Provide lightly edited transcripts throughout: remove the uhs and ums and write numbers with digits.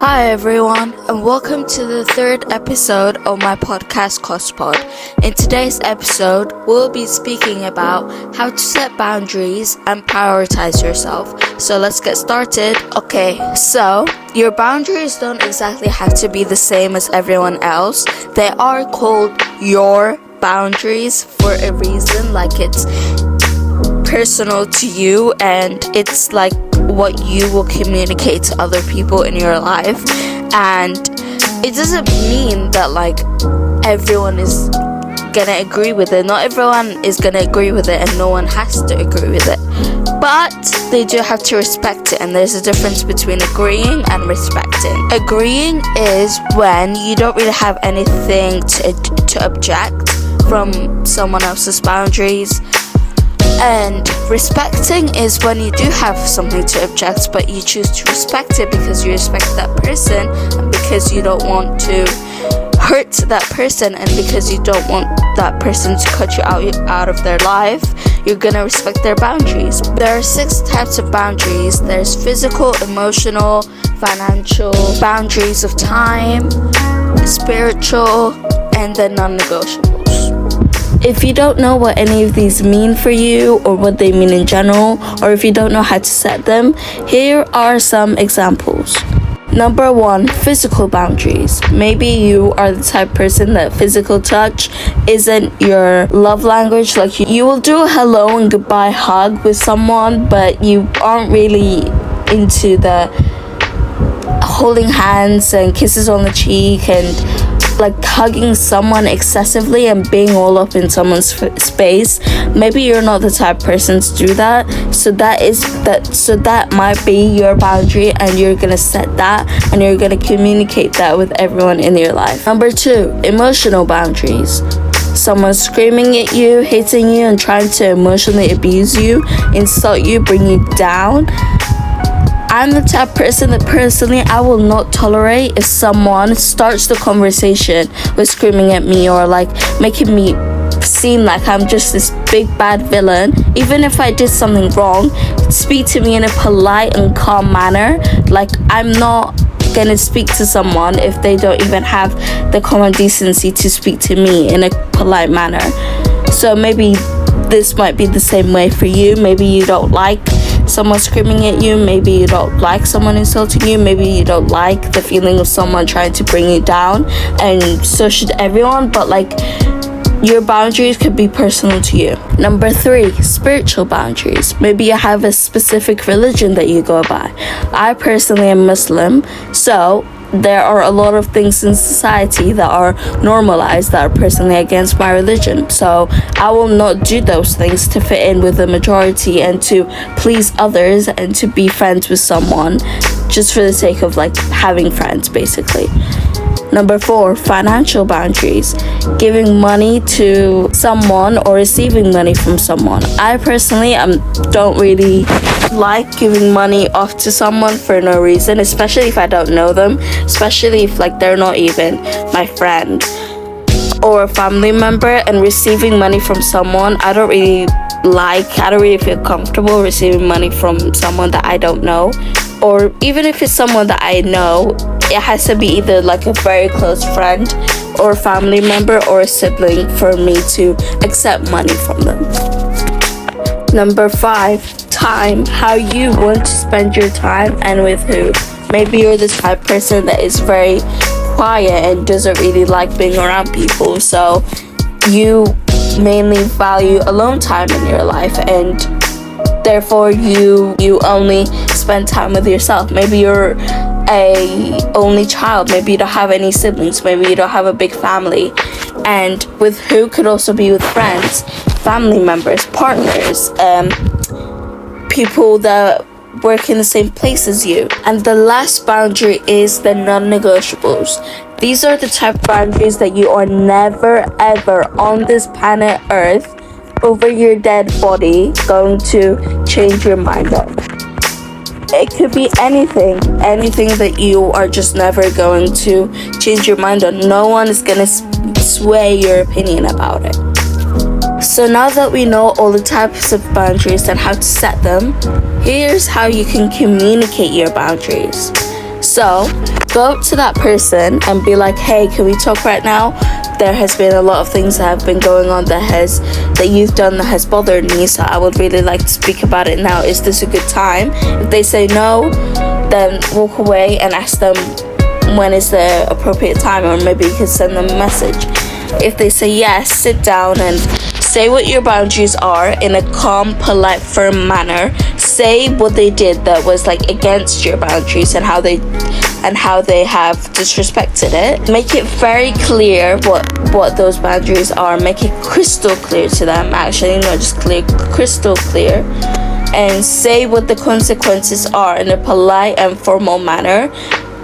Hi everyone, and welcome to the third episode of my podcast Cospod. In today's episode, we'll be speaking about how to set boundaries and prioritize yourself. So let's get started. Okay, so your boundaries don't exactly have to be the same as everyone else. They are called your boundaries for a reason, like it's personal to you and it's like what you will communicate to other people in your life. And it doesn't mean that like everyone is gonna agree with it. Not everyone is gonna agree with it and no one has to agree with it, but they do have to respect it. And there's a difference between agreeing and respecting. Agreeing is when you don't really have anything to object from someone else's boundaries. And respecting is when you do have something to object, but you choose to respect it because you respect that person and because you don't want to hurt that person and because you don't want that person to cut you out of their life. You're gonna respect their boundaries. There are 6 types of boundaries. There's physical, emotional, financial, boundaries of time, spiritual, and then non-negotiables. If you don't know what any of these mean for you or what they mean in general, or if you don't know how to set them, here are some examples. Number 1, physical boundaries. Maybe you are the type of person that physical touch isn't your love language. Like you will do a hello and goodbye hug with someone, but you aren't really into the holding hands and kisses on the cheek and like hugging someone excessively and being all up in someone's space. Maybe you're not the type of person to do that. So that might be your boundary, and you're gonna set that and you're gonna communicate that with everyone in your life. Number 2, emotional boundaries. Someone screaming at you, hitting you, and trying to emotionally abuse you, insult you, bring you down. I'm the type of person that personally I will not tolerate if someone starts the conversation with screaming at me or like making me seem like I'm just this big bad villain. Even if I did something wrong, speak to me in a polite and calm manner. Like I'm not gonna speak to someone if they don't even have the common decency to speak to me in a polite manner. So maybe this might be the same way for you. Maybe you don't like someone screaming at you, maybe you don't like someone insulting you, maybe you don't like the feeling of someone trying to bring you down, and so should everyone, but like your boundaries could be personal to you. Number 3, spiritual boundaries. Maybe you have a specific religion that you go by. I personally am Muslim, so there are a lot of things in society that are normalized that are personally against my religion. So I will not do those things to fit in with the majority and to please others and to be friends with someone just for the sake of like having friends, basically. Number 4, financial boundaries. Giving money to someone or receiving money from someone. I personally don't really like giving money off to someone for no reason, especially if I don't know them, especially if like they're not even my friend or a family member. And receiving money from someone I don't really feel comfortable receiving money from someone that I don't know. Or even if it's someone that I know, it has to be either like a very close friend or a family member or a sibling for me to accept money from them. Number 5, time. How you want to spend your time and with who. Maybe you're the type of person that is very quiet and doesn't really like being around people, so you mainly value alone time in your life, and therefore you only spend time with yourself. Maybe you're a only child, maybe you don't have any siblings, maybe you don't have a big family. And with who could also be with friends, family members, partners, people that work in the same place as you. And the last boundary is the non-negotiables. These are the type of boundaries that you are never ever on this planet Earth over your dead body going to change your mind on. It could be anything that you are just never going to change your mind on. No one is gonna sway your opinion about it. So now that we know all the types of boundaries and how to set them, here's how you can communicate your boundaries. So Go up to that person and be like, hey, can we talk right now? There has been a lot of things that have been going on that you've done that has bothered me, so I would really like to speak about it now. Is this a good time? If they say no, then walk away and ask them when is the appropriate time, or maybe you can send them a message. If they say yes, sit down and say what your boundaries are in a calm, polite, firm manner. Say what they did that was like against your boundaries and how they have disrespected it. Make it very clear what those boundaries are. Make it crystal clear to them, actually, not just clear, crystal clear. And say what the consequences are in a polite and formal manner.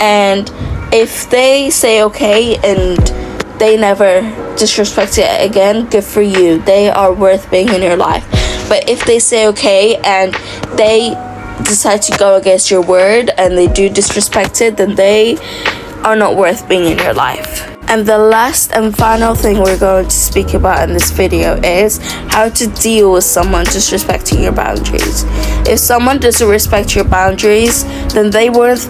And if they say okay and they never disrespect it again, good for you. They are worth being in your life. But if they say okay and they decide to go against your word and they do disrespect it, then they are not worth being in your life. And the last and final thing we're going to speak about in this video is how to deal with someone disrespecting your boundaries. If someone doesn't respect your boundaries, then they weren't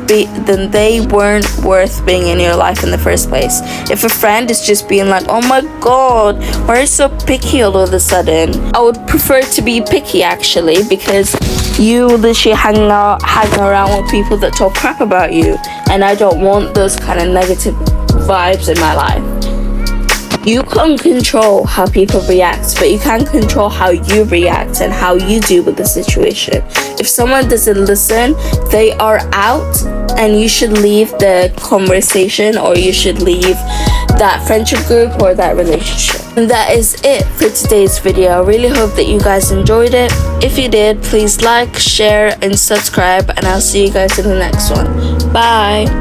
worth being in your life in the first place. If a friend is just being like, oh my god, why are you so picky all of a sudden? I would prefer to be picky, actually, because you literally hang around with people that talk crap about you, and I don't want those kind of negative vibes in my life. You can't control how people react, but you can control how you react and how you deal with the situation. If someone doesn't listen, they are out, and you should leave the conversation, or you should leave that friendship group or that relationship. And that is it for today's video. I really hope that you guys enjoyed it. If you did, please like, share, and subscribe, and I'll see you guys in the next one. Bye!